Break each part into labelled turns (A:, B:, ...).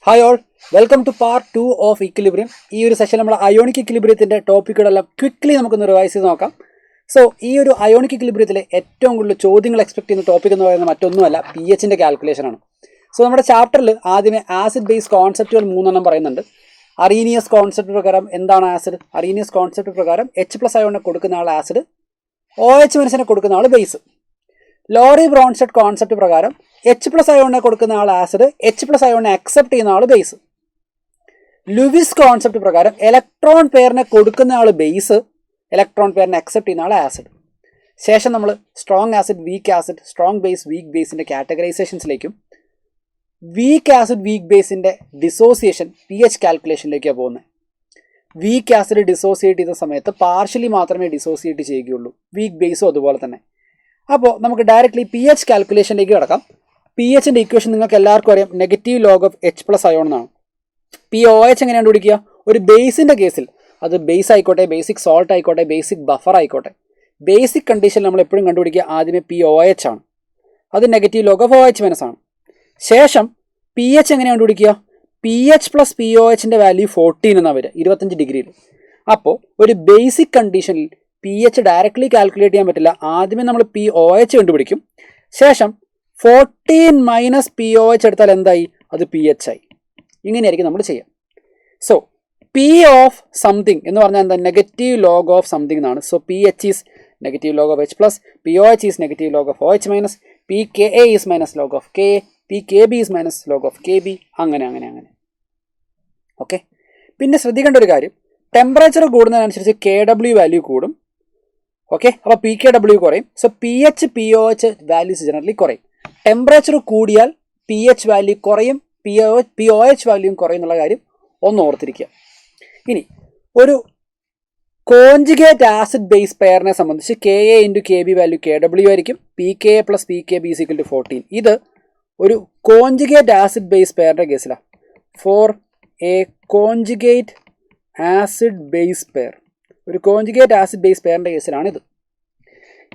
A: Hi all, welcome to part 2 of equilibrium. ഈ ഒരു session നമ്മൾ അയോണിക് ഇക്വിലിബ്രിയത്തിൻ്റെ ടോപ്പിക്കുകളെല്ലാം ക്വിക്ക്ലി നമുക്കൊന്ന് റിവൈസ് ചെയ്ത് നോക്കാം. സോ ഈ ഒരു അയോണിക് ഇക്വിലിബ്രിയത്തിലെ ഏറ്റവും കൂടുതൽ ചോദ്യങ്ങൾ എക്സ്പെക്ട് ചെയ്യുന്ന ടോപ്പിക് എന്ന് പറയുന്നത് മറ്റൊന്നുമല്ല, പി എച്ചിൻ്റെ കാൽക്കുലേഷനാണ്. സോ നമ്മുടെ ചാപ്റ്ററിൽ ആദ്യമേ ആസിഡ് ബേസ് കോൺസെപ്റ്റുകൾ 3 പറയുന്നുണ്ട്. അറീനിയസ് കോൺസെപ്റ്റ് പ്രകാരം എന്താണ് ആസിഡ്? അറീനിയസ് കോൺസെപ്റ്റ് പ്രകാരം H+ അയോണിനെ കൊടുക്കുന്ന ആൾ ആസിഡ്, OH- കൊടുക്കുന്ന ആൾ ബേസ്. ലോറി ബ്രോൺസ്റ്റഡ് കോൺസെപ്റ്റ് പ്രകാരം H+ അയോണിനെ കൊടുക്കുന്ന ആൾ ആസിഡ്, H+ അയോണിനെ അക്സെപ്റ്റ് ചെയ്യുന്ന ആൾ ബേസ്. ലുവിസ് കോൺസെപ്റ്റ് പ്രകാരം ഇലക്ട്രോൺ പെയറിനെ കൊടുക്കുന്ന ആൾ ബേസ്, ഇലക്ട്രോൺ പെയറിനെ അക്സെപ്റ്റ് ചെയ്യുന്ന ആൾ ആസിഡ്. ശേഷം നമ്മൾ strong acid, weak acid, strong base, weak ബേസിൻ്റെ കാറ്റഗറൈസേഷൻസിലേക്കും വീക്ക് ആസിഡ്, വീക്ക് ബേസിൻ്റെ ഡിസോസിയേഷൻ, pH കാൽക്കുലേഷനിലേക്കാണ് പോകുന്നത്. വീക്ക് ആസിഡ് ഡിസോസിയേറ്റ് ചെയ്ത സമയത്ത് പാർഷ്യലി മാത്രമേ ഡിസോസിയേറ്റ് ചെയ്യുകയുള്ളൂ, വീക്ക് ബേസും അതുപോലെ തന്നെ. അപ്പോൾ നമുക്ക് ഡയറക്റ്റ്ലി pH കാൽക്കുലേഷനിലേക്ക് കിടക്കാം. pHൻ്റെ ഇക്വേഷൻ നിങ്ങൾക്ക് എല്ലാവർക്കും അറിയാം, negative log of H+ ion എന്നാണ്. POH എങ്ങനെ കണ്ടുപിടിക്കുക? ഒരു ബേസിൻ്റെ കേസിൽ അത് ബേസ് ആയിക്കോട്ടെ, ബേസിക് സോൾട്ട് ആയിക്കോട്ടെ, ബേസിക് ബഫർ ആയിക്കോട്ടെ, ബേസിക് കണ്ടീഷൻ നമ്മൾ എപ്പോഴും കണ്ടുപിടിക്കുക ആദ്യമേ POH ആണ്. അത് നെഗറ്റീവ് ലോഗ് ഓഫ് OH- ആണ്. ശേഷം pH എങ്ങനെ കണ്ടുപിടിക്കുക? pH + POHൻ്റെ വാല്യൂ 14 എന്നാണ് വരിക, 25 ഡിഗ്രിയിൽ. അപ്പോൾ ഒരു ബേസിക് കണ്ടീഷനിൽ pH ഡയറക്റ്റ്ലി കാൽക്കുലേറ്റ് ചെയ്യാൻ പറ്റില്ല. ആദ്യമേ നമ്മൾ POH കണ്ടുപിടിക്കും. ശേഷം 14 - POH എടുത്താൽ എന്തായി? അത് pH ആയി. ഇങ്ങനെയായിരിക്കും നമ്മൾ ചെയ്യുക. സോ P ഓഫ് സംതിങ് എന്ന് പറഞ്ഞാൽ എന്താ? നെഗറ്റീവ് ലോഗ് ഓഫ് സംതിങ് എന്നാണ്. So pH is negative log of H+, POH is negative log of OH-, pKa is minus log of Ka, pKb is minus log of Kb, അങ്ങനെ. Okay, പിന്നെ ശ്രദ്ധിക്കേണ്ട ഒരു കാര്യം, temperature കൂടുന്നതിനനുസരിച്ച് KW value കൂടും. Okay, അപ്പോൾ pKw കുറയും. So pH POH values generally കുറയും. ടെമ്പറേച്ചർ കൂടിയാൽ pH വാല്യൂ കുറയും, POH വാല്യൂയും കുറയും എന്നുള്ള കാര്യം ഒന്ന് ഓർത്തിരിക്കുക. ഇനി ഒരു കോഞ്ചുഗേറ്റ് ആസിഡ് ബേസ് പെയറിനെ സംബന്ധിച്ച് Ka × Kb വാല്യൂ KW ആയിരിക്കും. pKa + pKb = 14. ഇത് ഒരു കോഞ്ചുഗേറ്റ് ആസിഡ് ബേസ് പെയറിൻ്റെ കേസിലാണ്. For a conjugate acid base pair, ഒരു കോഞ്ചുഗേറ്റ് ആസിഡ് ബേസ് പെയറിൻ്റെ കേസിലാണിത്.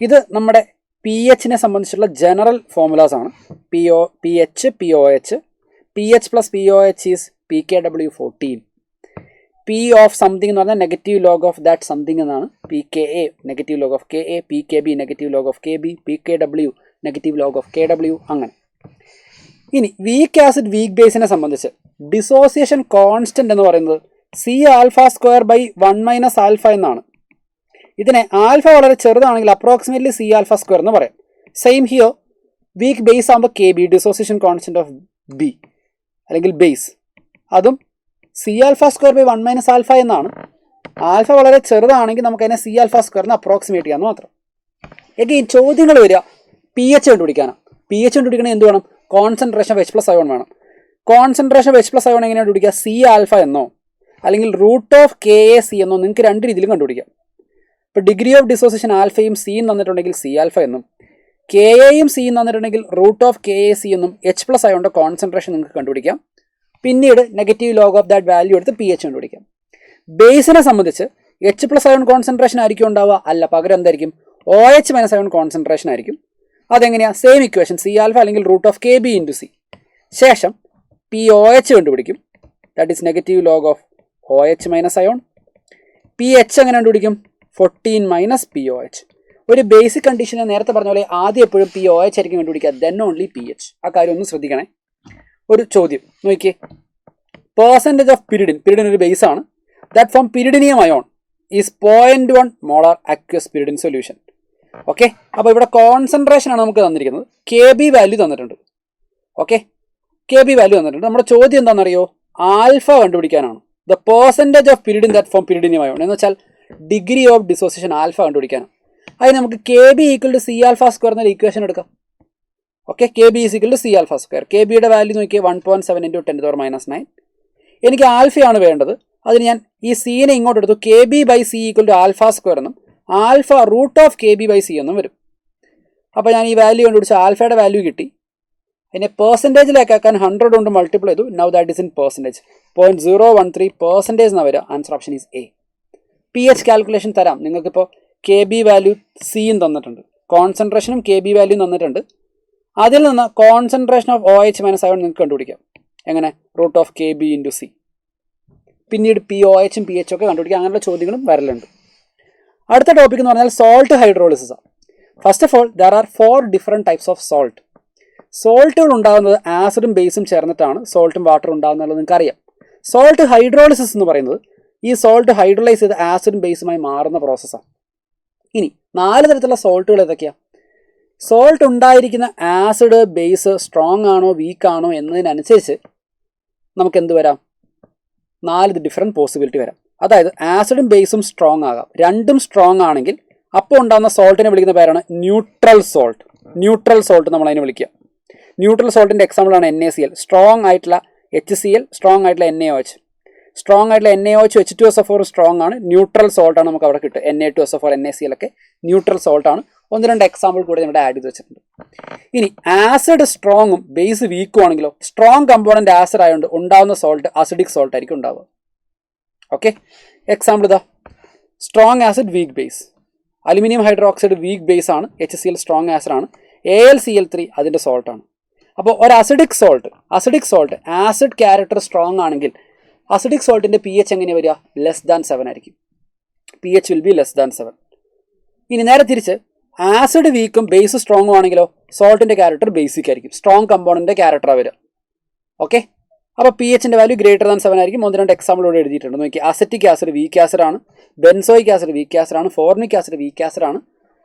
A: ഇത് നമ്മുടെ pHനെ സംബന്ധിച്ചുള്ള ജനറൽ ഫോർമുലാസ് ആണ്. pH POH, pH + POH is pKw 14. P of something എന്ന് പറഞ്ഞാൽ negative log of that something എന്നാണ്. pKa negative log of Ka, pKb negative log of Kb, pKw negative log of Kw, അങ്ങനെ. ഇനി week acid, week ബേസിനെ സംബന്ധിച്ച് dissociation constant എന്ന് പറയുന്നത് C∝² 1 - α എന്നാണ്. ഇതിനെ ആൽഫ വളരെ ചെറുതാണെങ്കിൽ അപ്രോക്സിമേറ്റ്ലി C∝² എന്ന് പറയാം. സെയിം ഹിയർ, വീക്ക് ബേസ് ആകുമ്പോൾ Kb, dissociation constant of B അല്ലെങ്കിൽ ബേസ്, അതും C∝² 1 - α എന്നാണ്. ആൽഫ വളരെ ചെറുതാണെങ്കിൽ നമുക്ക് അതിനെ C∝² അപ്രോക്സിമേറ്റ് ചെയ്യാമെന്ന് മാത്രം. എഗെയിൻ ചോദ്യങ്ങൾ വരിക pH കണ്ടുപിടിക്കാനാണ്. pH കണ്ടുപിടിക്കണേ എന്ത് വേണം? കോൺസെൻട്രേഷൻ ഓഫ് H+ അയോൺ വേണം. കോൺസെൻട്രേഷൻ ഓഫ് H+ അയോൺ എങ്ങനെയാണ് കണ്ടുപിടിക്കുക? C∝ എന്നോ അല്ലെങ്കിൽ √Ka(C) എന്നോ നിങ്ങൾക്ക് രണ്ട് രീതിയിലും കണ്ടുപിടിക്കാം. ഇപ്പോൾ ഡിഗ്രി ഓഫ് ഡിസോസിയേഷൻ ആൽഫയും സിയും തന്നിട്ടുണ്ടെങ്കിൽ C∝ എന്നും, Kaയും സിയും തന്നിട്ടുണ്ടെങ്കിൽ √Ka(C) എന്നും H+ അയോണിൻ്റെ കോൺസെൻട്രേഷൻ നിങ്ങൾക്ക് കണ്ടുപിടിക്കാം. പിന്നീട് negative log of that value എടുത്ത് pH കണ്ടുപിടിക്കാം. ബേസിനെ സംബന്ധിച്ച് H+ അയോൺ കോൺസെൻട്രേഷൻ ആയിരിക്കും ഉണ്ടാവുക? അല്ല, പകരം എന്തായിരിക്കും? OH- അയോൺ കോൺസെൻട്രേഷൻ ആയിരിക്കും. അതെങ്ങനെയാണ്? സെയിം ഇക്വേഷൻ, C∝ അല്ലെങ്കിൽ √Kb × C. ശേഷം POH കണ്ടുപിടിക്കും, that is negative log of OH- ion. pH എങ്ങനെ കണ്ടുപിടിക്കും? 14 - POH. ഒരു ബേസിക് കണ്ടീഷനെ നേരത്തെ പറഞ്ഞ പോലെ ആദ്യം എപ്പോഴും POH ആയിരിക്കും കണ്ടുപിടിക്കുക, ദെൻ ഓൺലി pH. ആ കാര്യം ഒന്ന് ശ്രദ്ധിക്കണേ. ഒരു ചോദ്യം നോക്കിയേ, പെർസെൻറ്റേജ് ഓഫ് പിരിഡിൻ ഒരു ബേസ് ആണ്, that from pyridinium ion is 0.1 molar aqueous pyridine solution. Okay, അപ്പോൾ ഇവിടെ കോൺസെൻട്രേഷൻ ആണ് നമുക്ക് തന്നിരിക്കുന്നത്. Kb വാല്യൂ തന്നിട്ടുണ്ട്. ഓക്കെ, Kb വാല്യൂ തന്നിട്ടുണ്ട്. നമ്മുടെ ചോദ്യം എന്താണെന്നറിയോ? ആൽഫ കണ്ടുപിടിക്കാനാണ്. The percentage of pyridine that from pyridinium ion എന്ന് വെച്ചാൽ ഡിഗ്രി ഓഫ് ഡിസോസിയേഷൻ ആൽഫ കണ്ടുപിടിക്കാനാണ്. അതിന് നമുക്ക് Kb = C∝² എന്നൊരു ഇക്വേഷൻ എടുക്കാം. Okay, Kb = C∝². Kbയുടെ വാല്യൂ നോക്കിയാൽ 1.7 × 10⁻⁹. എനിക്ക് ആൽഫയാണ് വേണ്ടത്. അതിന് ഞാൻ ഈ സീനെ ഇങ്ങോട്ട് എടുത്തു. Kb/C = α² എന്നും ആൽഫ √Kb/C എന്നും വരും. അപ്പോൾ ഞാൻ ഈ വാല്യൂ കണ്ടുപിടിച്ച ആൽഫയുടെ വാല്യൂ കിട്ടി. അതിനെ പെർസെൻറ്റേജിലേക്കാക്കാൻ 100 കൊണ്ട് മൾട്ടിപ്ലൈ ചെയ്തു. Now that is in percentage. 0.013% എന്നാണ് വരിക. Answer option is A. pH calculation തരാം. നിങ്ങൾക്കിപ്പോൾ Kb വാല്യൂ സിയും തന്നിട്ടുണ്ട്, കോൺസെൻട്രേഷനും Kb വാല്യൂ തന്നിട്ടുണ്ട്. അതിൽ നിന്ന് കോൺസെൻട്രേഷൻ ഓഫ് OH- അയോൺ നിങ്ങൾക്ക് കണ്ടുപിടിക്കാം. എങ്ങനെ √(kb/c). പിന്നീട് POH pH ഒക്കെ കണ്ടുപിടിക്കുക. അങ്ങനെയുള്ള ചോദ്യങ്ങളും വരലുണ്ട്. അടുത്ത ടോപ്പിക് എന്ന് പറഞ്ഞാൽ salt hydrolysis. First of all there are 4 different types of salt. സോൾട്ടുകൾ ഉണ്ടാകുന്നത് ആസിഡും ബേസും ചേർന്നിട്ടാണ് സോൾട്ടും വാട്ടറും ഉണ്ടാകുന്നത് നിങ്ങൾക്കറിയാം. സോൾട്ട് ഹൈഡ്രോളിസിസ് എന്ന് പറയുന്നത് ഈ സോൾട്ട് ഹൈഡ്രോളൈസ് ചെയ്ത് ആസിഡും ബേസുമായി മാറുന്ന പ്രോസസ്സാണ്. ഇനി 4 തരത്തിലുള്ള സോൾട്ടുകൾ ഏതൊക്കെയാണ്? സോൾട്ട് ഉണ്ടായിരിക്കുന്ന ആസിഡ് ബേസ് സ്ട്രോങ് ആണോ വീക്ക് ആണോ എന്നതിനനുസരിച്ച് നമുക്ക് എന്ത് വരാം? 4 ഡിഫറെൻറ്റ് പോസിബിലിറ്റി വരാം. അതായത് ആസിഡും ബേസും സ്ട്രോങ് ആകാം. രണ്ടും സ്ട്രോങ് ആണെങ്കിൽ അപ്പോൾ ഉണ്ടാകുന്ന സോൾട്ടിനെ വിളിക്കുന്ന പേരാണ് ന്യൂട്രൽ സോൾട്ട്. ന്യൂട്രൽ സോൾട്ട് നമ്മൾ അതിനെ വിളിക്കുക. ന്യൂട്രൽ സോൾട്ടിൻ്റെ എക്സാമ്പിളാണ് NaCl. സ്ട്രോങ് ആയിട്ടുള്ള HCl, സ്ട്രോങ് ആയിട്ടുള്ള NaOH. സ്ട്രോങ് ആയിട്ടുള്ള NaOH H2SO4 സ്ട്രോങ് ആണ്. ന്യൂട്രൽ സോൾട്ടാണ് നമുക്ക് അവിടെ കിട്ടുക. Na2SO4 NaCl ഒക്കെ ന്യൂട്രൽ സോൾട്ടാണ്. 1-2 എക്സാമ്പിൾ കൂടെ ഇവിടെ ആഡ് ചെയ്ത് വെച്ചിട്ടുണ്ട്. ഇനി ആസിഡ് സ്ട്രോങ്ങും ബേസ് വീക്കും ആണെങ്കിലോ സ്ട്രോങ് കമ്പോണന്റ് ആസിഡ് ആയതുകൊണ്ട് ഉണ്ടാകുന്ന സോൾട്ട് അസിഡിക് സോൾട്ട് ആയിരിക്കും ഉണ്ടാവുക. ഓക്കെ, എക്സാമ്പിൾ ഇതാ, strong acid weak base. Aluminium hydroxide week base ആണ്. HCl സ്ട്രോങ് ആസിഡ് ആണ്. AlCl3 അതിൻ്റെ സോൾട്ടാണ്. അപ്പോൾ ഒരു acidic salt acid character strong ആണെങ്കിൽ അസിഡിക് സോൾട്ടിൻ്റെ pH എങ്ങനെയാണ് വരിക? <7 ആയിരിക്കും. pH will be <7. ഇനി നേരെ തിരിച്ച് ആസിഡ് വീക്കും ബേസ് സ്ട്രോങ്ങും ആണെങ്കിലോ സോൾട്ടിൻ്റെ ക്യാരക്ടർ ബേസിക് ആയിരിക്കും. സ്ട്രോങ് കമ്പോണൻ്റെ ക്യാരക്ടറാണ് വരിക. ഓക്കെ, അപ്പോൾ pHൻ്റെ വാല്യൂ <7 ആയിരിക്കും. 1-2 എക്സാമ്പിൾ ഇവിടെ എഴുതിയിട്ടുണ്ട്. നോക്കി, അസറ്റിക് ആസിഡ് വീക്ക് ആസിഡ് ആണ്. ബെൻസോയിക് ആസിഡ് വീക്ക് ആസിഡ് ആണ്. ഫോർമിക് ആസിഡ് വീക്ക് ആസിഡ് ആണ്.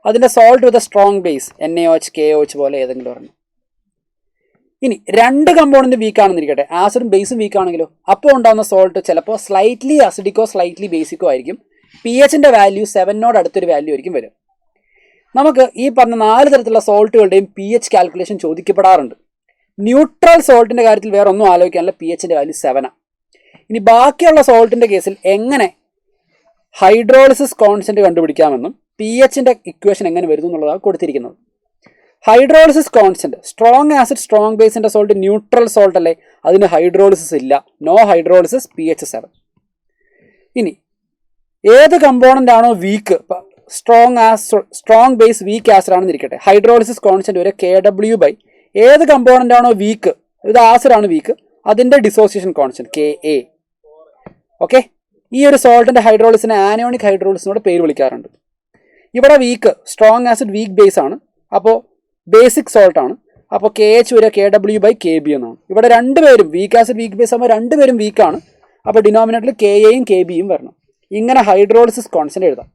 A: അതിൻ്റെ salt with strong base NaOH, KOH പോലെ ഏതെങ്കിലും പറഞ്ഞു. ഇനി 2 കമ്പോണന്റ് വീക്ക് ആണെന്നിരിക്കട്ടെ, ആസിഡും ബേസും വീക്ക് ആണെങ്കിലോ അപ്പോൾ ഉണ്ടാകുന്ന സോൾട്ട് ചിലപ്പോൾ സ്ലൈറ്റ്ലി അസിഡിക്കോ സ്ലൈറ്റ്ലി ബേസിക്കോ ആയിരിക്കും. pHൻ്റെ വാല്യൂ 7 അടുത്തൊരു വാല്യൂ ആയിരിക്കും വരും. നമുക്ക് ഈ പറഞ്ഞ 4 തരത്തിലുള്ള സോൾട്ടുകളുടെയും pH കാൽക്കുലേഷൻ ചോദിക്കപ്പെടാറുണ്ട്. ന്യൂട്രൽ സോൾട്ടിൻ്റെ കാര്യത്തിൽ വേറെ ഒന്നും ആലോചിക്കാനുള്ള pHൻ്റെ വാല്യൂ 7. ഇനി ബാക്കിയുള്ള സോൾട്ടിൻ്റെ കേസിൽ എങ്ങനെ ഹൈഡ്രോളിസിസ് കോൺസ്റ്റന്റ് കണ്ടുപിടിക്കാമെന്നും pHൻ്റെ ഇക്വേഷൻ എങ്ങനെ വരുന്നു എന്നുള്ളതാണ് കൊടുത്തിരിക്കുന്നത്. Hydrolysis constant, strong acid strong ബേസിൻ്റെ സോൾട്ട് ന്യൂട്രൽ സോൾട്ട് അല്ലേ, അതിന് ഹൈഡ്രോളിസിസ് ഇല്ല. No hydrolysis, pH 7. ഇനി ഏത് കമ്പോണൻ്റ് ആണോ weak, strong base weak acid ആണെന്നിരിക്കട്ടെ, ഹൈഡ്രോളിസിസ് കോൺസ്റ്റന്റ് വരെ KW ബൈ ഏത് കമ്പോണൻ്റ് ആണോ വീക്ക്, ഇത് ആസിഡ് ആണ് വീക്ക്, അതിൻ്റെ ഡിസോസിയേഷൻ കോൺസ്റ്റന്റ് KA. ഓക്കെ, ഈ ഒരു സോൾട്ടിൻ്റെ ഹൈഡ്രോളിസിനെ ആനോണിക് ഹൈഡ്രോളിസിനോട് പേര് വിളിക്കാറുണ്ട്. ഇവിടെ weak, strong acid week base ആണ്, അപ്പോൾ ബേസിക് സോൾട്ട് ആണ്. അപ്പോൾ KH വരെ KW ബൈ KB എന്നാണ്. ഇവിടെ രണ്ടുപേരും വീക്ക് ആസിഡ് വീക്ക് ബേസ് ആകുമ്പോൾ രണ്ടുപേരും വീക്കാണ്. അപ്പോൾ ഡിനോമിനേറ്ററിൽ KAയും KBയും വരണം. ഇങ്ങനെ ഹൈഡ്രോളിസിസ് കോൺസ്റ്റന്റ് എഴുതാം.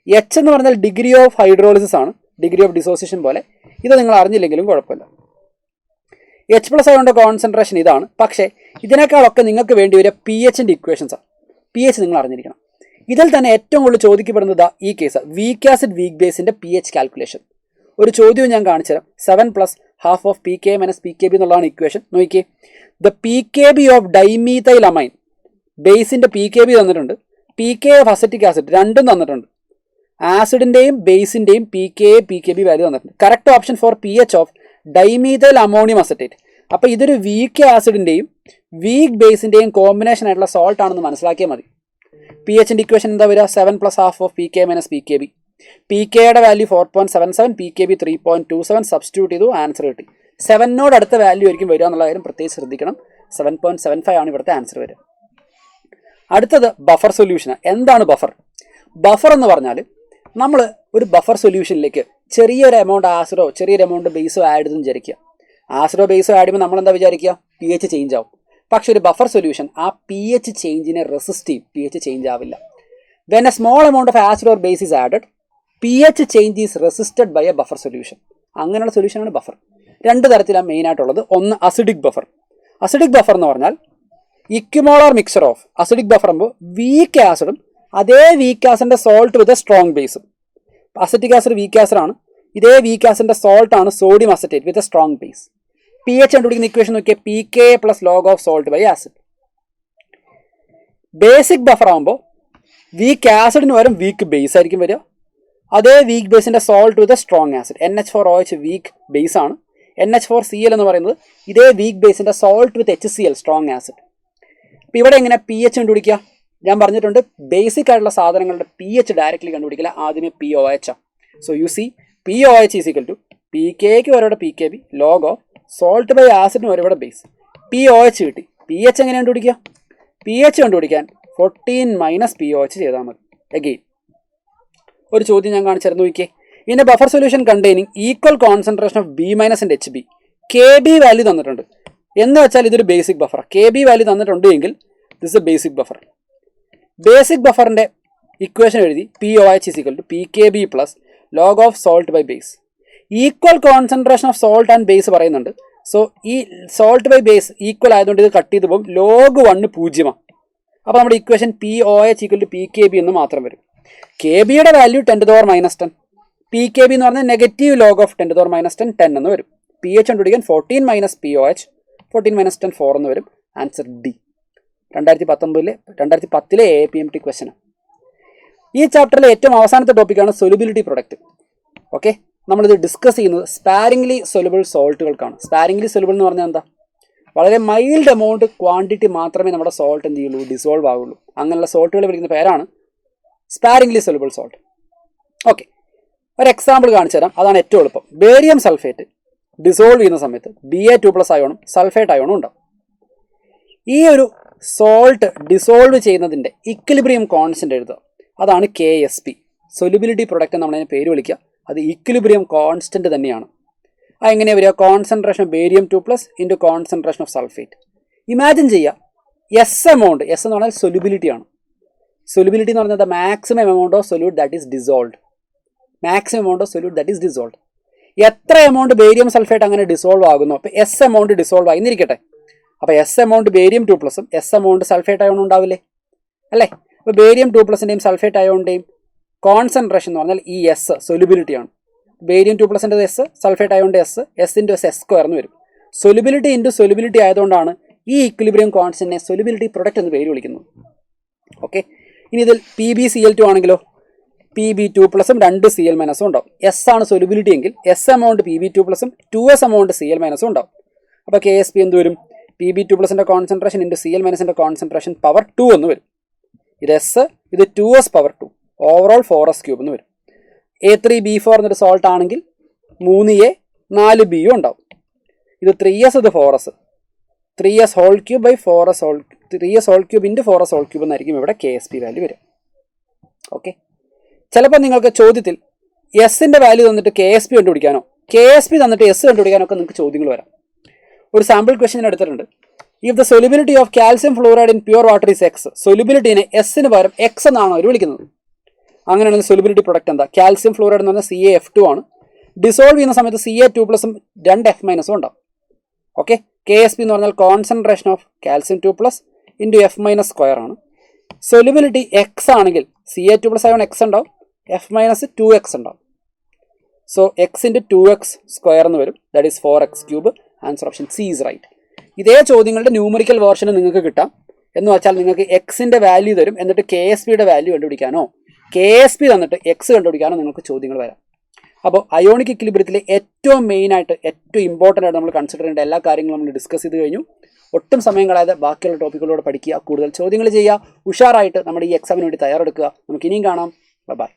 A: H എന്ന് പറഞ്ഞാൽ ഡിഗ്രി ഓഫ് ഹൈഡ്രോളിസിസ് ആണ്, ഡിഗ്രി ഓഫ് ഡിസോസിയേഷൻ പോലെ. ഇത് നിങ്ങൾ അറിഞ്ഞില്ലെങ്കിലും കുഴപ്പമില്ല. H+ ആയതുകൊണ്ട് കോൺസെൻട്രേഷൻ ഇതാണ്. പക്ഷേ ഇതിനേക്കാളൊക്കെ നിങ്ങൾക്ക് വേണ്ടി വരിക pHൻ്റെ ഇക്വേഷൻസാണ്. pH നിങ്ങൾ അറിഞ്ഞിരിക്കണം. ഇതിൽ തന്നെ ഏറ്റവും കൂടുതൽ ചോദിക്കപ്പെടുന്നത് ഈ കേസ്, വീക്ക് ആസിഡ് വീക്ക് ബേസിൻ്റെ pH കാൽക്കുലേഷൻ. ഒരു ചോദ്യവും ഞാൻ കാണിച്ചുതരാം. 7+½ ഓഫ് pKa - pKb എന്നുള്ളതാണ് ഇക്വേഷൻ. നോക്കിയേ, the pKb of dimethyl amine ബേസിൻ്റെ pKb തന്നിട്ടുണ്ട്, pKa ഓഫ് അസറ്റിക് ആസിഡ് രണ്ടും തന്നിട്ടുണ്ട്. ആസിഡിൻ്റെയും ബേസിൻ്റെയും pKb വാല്യൂ തന്നിട്ടുണ്ട്. Correct option for pH of dimethyl ammonium acetate. അപ്പോൾ ഇതൊരു വീക്ക് ആസിഡിൻ്റെയും വീക്ക് ബേസിൻ്റെയും കോമ്പിനേഷൻ ആയിട്ടുള്ള സോൾട്ട് ആണെന്ന് മനസ്സിലാക്കിയാൽ മതി. pHൻ്റെ ഇക്വേഷൻ എന്താ വരിക? 7+½ ഓഫ് pKa - pKb. pKയുടെ വാല്യൂ 4.77, pKb 3.27. സബ്സ്റ്റിറ്റ്യൂട്ട് ചെയ്തു, ആൻസർ കിട്ടി. 7 അടുത്ത വാല്യൂ ആയിരിക്കും വരിക എന്നുള്ള കാര്യം പ്രത്യേകിച്ച് ശ്രദ്ധിക്കണം. 7.75 ആണ് ഇവിടുത്തെ ആൻസർ വരിക. അടുത്തത് ബഫർ സൊല്യൂഷനാണ്. എന്താണ് ബഫർ? ബഫർ എന്ന് പറഞ്ഞാൽ നമ്മൾ ഒരു ബഫർ സൊല്യൂഷനിലേക്ക് ചെറിയൊരു എമൗണ്ട് ആസിഡോ ചെറിയൊരു എമൗണ്ട് ബേസോ ആഡ് ചെയ്തെന്ന് വിചാരിക്കുക. ആസിഡോ ബേസോ ആഡ് ചെയ്യുമ്പോൾ നമ്മളെന്താ വിചാരിക്കുക? pH ചേഞ്ച് ആവും. പക്ഷെ ഒരു ബഫർ സൊല്യൂഷൻ ആ pH ചേഞ്ചിനെ റെസിസ്റ്റ് ചെയ്യും. pH ചേഞ്ച് ആവില്ല. When a small amount of acid or base is added, pH change is resisted by a buffer solution. അങ്ങനെയുള്ള സൊല്യൂഷനാണ് ബഫർ. 2 തരത്തിലാണ് മെയിനായിട്ടുള്ളത്. ഒന്ന് അസിഡിക് ബഫർ. അസിഡിക് ബഫർ എന്ന് പറഞ്ഞാൽ equimolar mixture of acidic buffer ആകുമ്പോൾ വീക്ക് ആസിഡും അതേ വീക്ക് ആസിഡിൻ്റെ സോൾട്ട് വിത്ത് എ സ്ട്രോങ് ബേസും. അസറ്റിക് ആസിഡ് വീക്ക് ആസിഡ് ആണ്, ഇതേ വീക്ക് ആസിഡിൻ്റെ സോൾട്ടാണ് sodium acetate with a strong base. pH കണ്ടുപിടിക്കുന്ന ഇക്വേഷൻ നോക്കിയാൽ pKa + log of salt by acid. Basic buffer ആകുമ്പോൾ വീക്ക് ആസിഡിന് പകരം വീക്ക് ബേസ് ആയിരിക്കും വരിക. അതേ വീക്ക് ബേസിൻ്റെ salt with strong acid. NH4OH weak base ആണ്. NH4Cl എന്ന് പറയുന്നത് ഇതേ വീക്ക് ബേസിൻ്റെ സോൾട്ട് വിത്ത് HCl സ്ട്രോങ് ആസിഡ്. അപ്പോൾ ഇവിടെ എങ്ങനെ pH കണ്ടുപിടിക്കുക? ഞാൻ പറഞ്ഞിട്ടുണ്ട്, ബേസിക് ആയിട്ടുള്ള സാധനങ്ങളുടെ pH ഡയറക്റ്റ്ലി കണ്ടുപിടിക്കില്ല, ആദ്യമേ POH ആണ്. So you see POH is equal to pKക്ക് ഒരവിടെ pKb log of salt by ആസിഡിന് ഒരവിടെ ബേസ്. പി ഒ എച്ച് കിട്ടി. പി എച്ച് എങ്ങനെ കണ്ടുപിടിക്കുക? പി എച്ച് കണ്ടുപിടിക്കാൻ 14 മൈനസ് പി ഒ എച്ച് ചെയ്താൽ മതി. എഗെയിൻ ഒരു ചോദ്യം ഞാൻ കാണിച്ചിരുന്നു. നോക്കിയേ, in a buffer solution containing equal concentration of B minus and H B. K B value തന്നിട്ടുണ്ട് എന്ന് വെച്ചാൽ ഇതൊരു basic buffer. K B value തന്നിട്ടുണ്ട് എങ്കിൽ this a basic buffer. Basic ബഫറിൻ്റെ ഇക്വേഷൻ എഴുതി P O H is equal to P K B plus log of salt by base. Equal concentration of salt and base പറയുന്നുണ്ട്. So ഈ salt by base equal ആയതുകൊണ്ട് ഇത് cut ചെയ്ത് പോകും. Log 1 0. അപ്പോൾ നമ്മുടെ equation P O H equal to P K B എന്ന് മാത്രം വരും. കെ ബിയുടെ വാല്യൂ 10⁻⁻10. പി കെ ബി എന്ന് പറഞ്ഞാൽ നെഗറ്റീവ് ലോഗ് ഓഫ് 10⁻⁻10 10 എന്ന് വരും. പി എച്ച് കണ്ടുപിടിക്കാൻ 14 minus P O H 14 minus 10 4 എന്ന് വരും. Answer D. 2010 APMT question. ഈ ചാപ്റ്ററിലെ ഏറ്റവും അവസാനത്തെ ടോപ്പിക്കാണ് സൊല്യൂബിലിറ്റി പ്രൊഡക്റ്റ്. ഓക്കെ, നമ്മളിത് ഡിസ്കസ് ചെയ്യുന്നത് സ്പാരിംഗ്ലി സൊല്യൂബിൾ സോൾട്ടുകൾക്കാണ്. സ്പാരിംഗ്ലി സൊല്യൂബിൾ എന്ന് പറഞ്ഞാൽ എന്താ? വളരെ മൈൽഡ് എമൗണ്ട് ക്വാണ്ടിറ്റി മാത്രമേ നമ്മുടെ സോൾട്ട് എന്ത് ചെയ്യുള്ളൂ, ഡിസോൾവ് ആവുള്ളൂ. അങ്ങനെയുള്ള സോൾട്ടുകൾ വിളിക്കുന്ന പേരാണ് സ്പാരിംഗ്ലി സൊല്യൂബിൾ സോൾട്ട്. ഓക്കെ, ഒരു എക്സാമ്പിൾ കാണിച്ചു തരാം. അതാണ് ഏറ്റവും എളുപ്പം. ബേരിയം സൾഫേറ്റ് ഡിസോൾവ് ചെയ്യുന്ന സമയത്ത് Ba2+ അയോണും സൾഫേറ്റ് അയോണും ഉണ്ടാവും. ഈ ഒരു സോൾട്ട് ഡിസോൾവ് ചെയ്യുന്നതിൻ്റെ ഇക്വിലിബ്രിയം കോൺസ്റ്റന്റ് എഴുതുക. അതാണ് KSP. സൊല്യൂബിലിറ്റി പ്രൊഡക്റ്റ് നമ്മളതിനെ പേര് വിളിക്കുക. അത് ഇക്വിലിബ്രിയം കോൺസ്റ്റന്റ് തന്നെയാണ്. അതെങ്ങനെയാണ് വരിക? Concentration Barium2+ into concentration of sulphate. Imagine ചെയ്യുക, എസ് എമൗണ്ട്, എസ് എന്ന് പറഞ്ഞാൽ സൊല്യൂബിലിറ്റി ആണ്. സൊല്യൂബിലിറ്റി എന്ന് പറഞ്ഞാൽ maximum amount of solute that is dissolve. Maximum amount of solute that is dissolve. എത്ര എമൗണ്ട് ബേരിയം സൾഫേറ്റ് അങ്ങനെ ഡിസോൾവ് ആകുന്നു? അപ്പോൾ എസ് എമൗണ്ട് ഡിസോൾവ് ആയിരിക്കട്ടെ. അപ്പോൾ എസ് എമൗണ്ട് Barium2+ഉം എസ് എമൗണ്ട് സൾഫേറ്റ് അയോണും ഉണ്ടാവില്ലേ? അല്ലേ? അപ്പോൾ Barium2+ൻ്റെയും സൾഫേറ്റ് അയോണിൻ്റെയും കോൺസെൻട്രേഷൻ എന്ന് പറഞ്ഞാൽ ഈ എസ് സൊല്യൂബിലിറ്റിയാണ്. Barium2+ൻ്റെ എസ്, സൾഫേറ്റ് അയോണിൻ്റെ S, S into S square എന്ന് വരും. സൊല്യൂബിലിറ്റി ഇൻറ്റു സൊല്യൂബിലിറ്റി ആയതുകൊണ്ടാണ് ഈ ഇക്വിലിബ്രിയം കോൺസ്റ്റന്റിനെ സൊല്യൂബിലിറ്റി പ്രൊഡക്റ്റ് എന്ന് പേര് വിളിക്കുന്നത്. ഓക്കെ, ഇനി ഇതിൽ PbCl2 ആണെങ്കിലോ Pb2+ഉം 2 Cl- ഉണ്ടാവും. എസ് ആണ് സൊല്യൂബിലിറ്റി എങ്കിൽ എസ് എമൗണ്ട് Pb2+ഉം 2s എമൗണ്ട് Cl- ഉണ്ടാവും. അപ്പോൾ KSP എന്ത് വരും? Pb2+ൻ്റെ concentration into Cl- concentration power 2 എന്ന് വരും. ഇത് എസ്, ഇത് 2s പവർ 2, ഓവറോൾ 4s³ എന്ന് വരും. A3B4 എന്നൊരു സോൾട്ട് ആണെങ്കിൽ 3A 4B ഉണ്ടാവും. ഇത് 3s, ഇത് 4s, 3s whole cube by 4s whole, 3s whole cube into 4s whole cube എന്നായിരിക്കും ഇവിടെ KSP വാല്യൂ വരും. ഓക്കെ, ചിലപ്പോൾ നിങ്ങൾക്ക് ചോദ്യത്തിൽ എസിൻ്റെ വാല്യൂ തന്നിട്ട് KSP കണ്ടുപിടിക്കാനോ KSP തന്നിട്ട് എസ് കണ്ടുപിടിക്കാനോ ഒക്കെ നിങ്ങൾക്ക് ചോദ്യങ്ങൾ വരാം. ഒരു സാമ്പിൾ ക്വസ്റ്റ്യൻ എടുത്തിട്ടുണ്ട്. If the solubility of calcium fluoride in pure water is X, സൊല്യൂബിലിറ്റിനെ എസിന് പകരം എക്സ് എന്നാണ് അവർ വിളിക്കുന്നത്. അങ്ങനെയാണെങ്കിൽ സൊല്യൂബിലിറ്റി പ്രൊഡക്റ്റ് എന്താ? കാൽസ്യം ഫ്ലൂറൈഡ് എന്ന് പറഞ്ഞാൽ CaF2 ആണ്. ഡിസോൾവ് ചെയ്യുന്ന സമയത്ത് Ca2+ഉം 2 F- ഉണ്ടാവും. ഓക്കെ, KSP എന്ന് പറഞ്ഞാൽ concentration of calcium 2+ into F- ആണ്. സൊല്യൂബിലിറ്റി എക്സ് ആണെങ്കിൽ Ca2+ അയോൺ എക്സ് ഉണ്ടാവും, F- 2x ഉണ്ടാവും. സോ എക്സ് ഇൻറ്റു 2x² എന്ന് വരും. That is 4x³. Answer option C is right. ഇതേ ചോദ്യങ്ങളുടെ ന്യൂമറിക്കൽ വേർഷൻ നിങ്ങൾക്ക് കിട്ടാം. എന്ന് വെച്ചാൽ നിങ്ങൾക്ക് എക്സിൻ്റെ വാല്യൂ തരും, എന്നിട്ട് KSPയുടെ വാല്യൂ കണ്ടുപിടിക്കാനോ KSP തന്നിട്ട് എക്സ് കണ്ടുപിടിക്കാനോ നിങ്ങൾക്ക് ചോദ്യങ്ങൾ വരാം. അപ്പോൾ അയോണിക് ഇക്വിലിബ്രിയത്തിലെ ഏറ്റവും മെയിനായിട്ട് ഏറ്റവും ഇമ്പോർട്ടൻ്റ് ആയിട്ട് നമ്മൾ കൺസിഡർ ചെയ്യേണ്ട എല്ലാ കാര്യങ്ങളും നമ്മൾ ഡിസ്കസ് ചെയ്ത് കഴിഞ്ഞു. ഒട്ടും സമയം കളയാതെ ബാക്കിയുള്ള ടോപ്പിക്കുകളോട് പഠിക്കുക, കൂടുതൽ ചോദ്യങ്ങൾ ചെയ്യുക, ഉഷാറായിട്ട് നമ്മുടെ ഈ എക്സാമിന് വേണ്ടി തയ്യാറെടുക്കുക. നമുക്ക് ഇനിയും കാണാം. ബൈ.